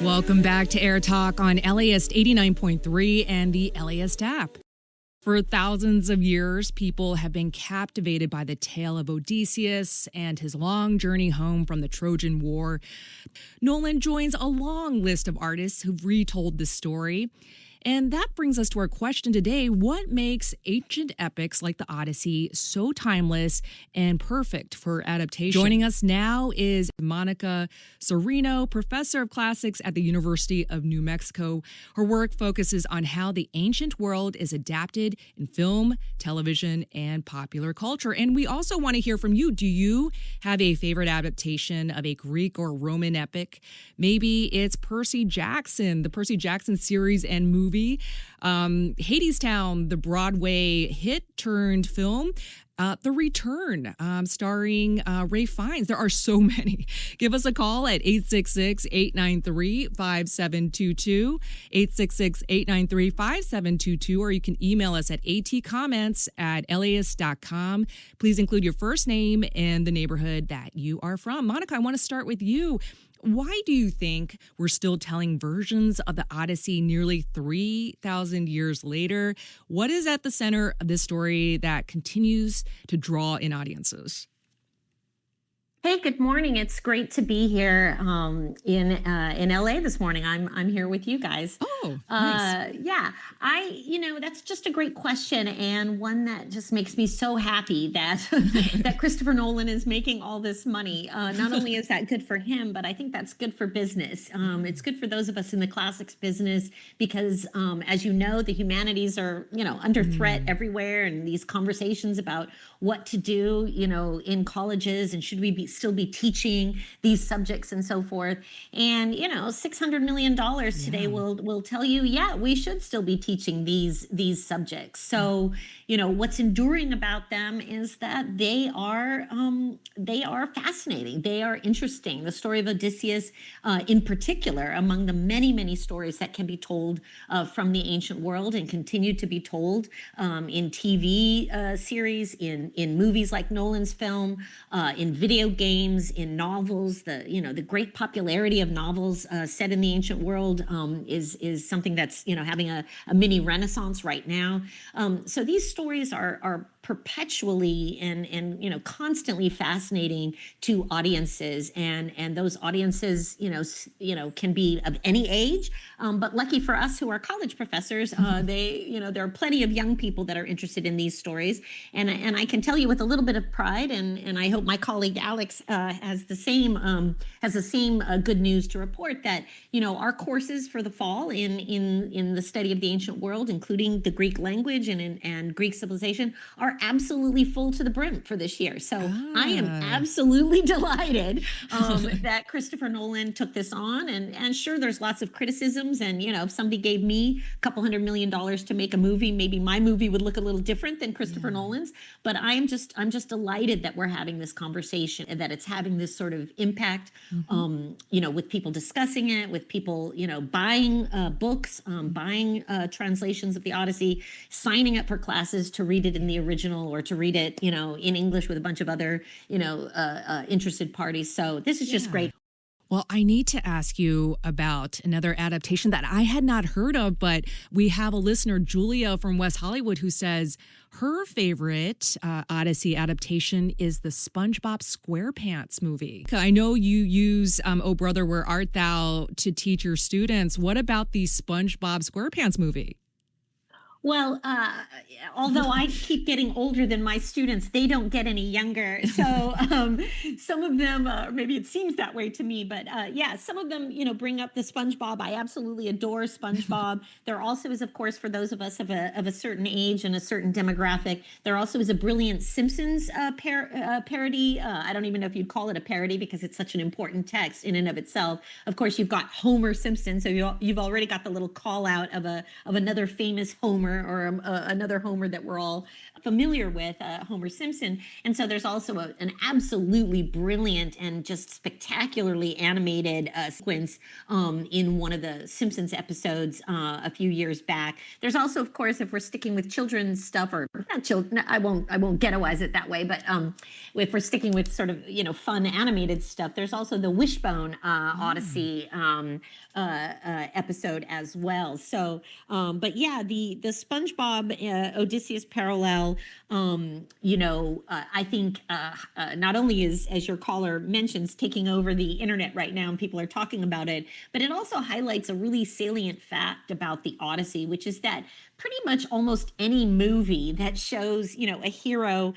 Welcome back to Air Talk on LAist 89.3 and the LAist app. For thousands of years, people have been captivated by the tale of Odysseus and his long journey home from the Trojan War. Nolan joins a long list of artists who've retold the story. And that brings us to our question today. What makes ancient epics like the Odyssey so timeless and perfect for adaptation? Joining us now is Monica Serino, professor of classics at the University of New Mexico. Her work focuses on how the ancient world is adapted in film, television, and popular culture. And we also want to hear from you. Do you have a favorite adaptation of a Greek or Roman epic? Maybe it's Percy Jackson, the Percy Jackson series and movie. Hadestown, the Broadway hit turned film. The Return, starring Ray Fiennes. There are so many. Give us a call at 866-893-5722, 866-893-5722, or you can email us at atcomments@laist.com. Please include your first name and the neighborhood that you are from. Monica, I want to start with you. Why do you think we're still telling versions of the Odyssey nearly 3,000 years later? What is at the center of this story that continues to draw in audiences? Hey, good morning. It's great to be here in LA this morning. I'm here with you guys. Oh, nice. Yeah, that's just a great question, and one that just makes me so happy that that Christopher Nolan is making all this money. Not only is that good for him, but I think that's good for business. It's good for those of us in the classics business because, as you know, the humanities are under threat everywhere, and these conversations about what to do, in colleges and should we still be teaching these subjects and so forth. And, $600 million today will tell you, we should still be teaching these subjects. So, what's enduring about them is that they are fascinating. They are interesting. The story of Odysseus, in particular, among the many, many stories that can be told from the ancient world and continue to be told in TV series, in movies like Nolan's film, in video games, in novels. The great popularity of novels set in the ancient world is something that's having a mini renaissance right now. So these stories are perpetually and constantly fascinating to audiences, and those audiences can be of any age, but lucky for us who are college professors, there are plenty of young people that are interested in these stories, and I can tell you with a little bit of pride, and I hope my colleague Alex has the same good news to report, that our courses for the fall in the study of the ancient world, including the Greek language and Greek civilization, are absolutely full to the brim for this year. So I am absolutely delighted that Christopher Nolan took this on. And sure, there's lots of criticisms. And, if somebody gave me a couple $100 million to make a movie, maybe my movie would look a little different than Christopher Nolan's. But I'm just delighted that we're having this conversation and that it's having this sort of impact, with people discussing it, with people, buying books, buying translations of the Odyssey, signing up for classes to read it in the original or to read it, in English with a bunch of other, interested parties. So this is just great. Well, I need to ask you about another adaptation that I had not heard of, but we have a listener, Julia from West Hollywood, who says her favorite Odyssey adaptation is the SpongeBob SquarePants movie. I know you use Oh Brother, Where Art Thou to teach your students. What about the SpongeBob SquarePants movie? Well, although I keep getting older than my students, they don't get any younger. So some of them, maybe it seems that way to me, but some of them, bring up the SpongeBob. I absolutely adore SpongeBob. There also is, of course, for those of us of a certain age and a certain demographic, there also is a brilliant Simpsons parody. I don't even know if you'd call it a parody because it's such an important text in and of itself. Of course, you've got Homer Simpson, so you've already got the little call out of another famous Homer Homer, or another Homer that we're all familiar with, Homer Simpson. And so there's also an absolutely brilliant and just spectacularly animated sequence in one of the Simpsons episodes a few years back. There's also, of course, if we're sticking with children's stuff, or not children, I won't ghettoize it that way, but if we're sticking with sort of, fun animated stuff, there's also the Wishbone Odyssey episode as well. So, but yeah, the SpongeBob Odysseus parallel, I think not only is, as your caller mentions, taking over the internet right now and people are talking about it, but it also highlights a really salient fact about the Odyssey, which is that pretty much almost any movie that shows, a hero,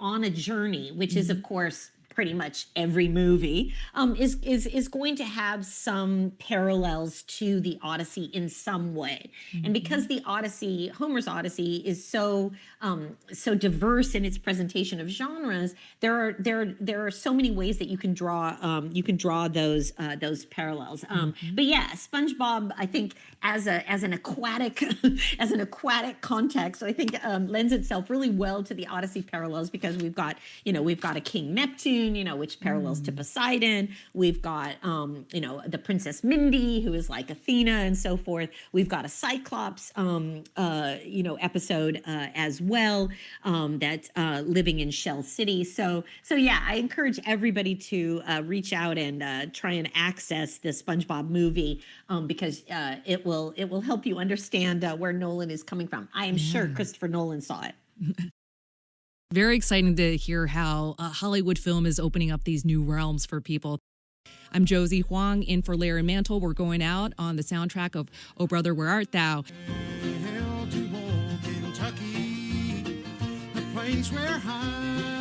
on a journey, which is, of course, pretty much every movie, is going to have some parallels to the Odyssey in some way. And because the Odyssey, Homer's Odyssey, is so diverse in its presentation of genres, there are so many ways that you can draw those parallels. But yeah, SpongeBob, I think, as an aquatic context, I think lends itself really well to the Odyssey parallels, because we've got a King Neptune, which parallels to Poseidon. We've got, the Princess Mindy, who is like Athena and so forth. We've got a Cyclops, episode as well, that's living in Shell City. So yeah, I encourage everybody to reach out and try and access the SpongeBob movie, because it will help you understand where Nolan is coming from. I am sure Christopher Nolan saw it. Very exciting to hear how Hollywood film is opening up these new realms for people. I'm Josie Huang, in for Larry Mantle. We're going out on the soundtrack of Oh Brother, Where Art Thou? Hail to old Kentucky, the plains where high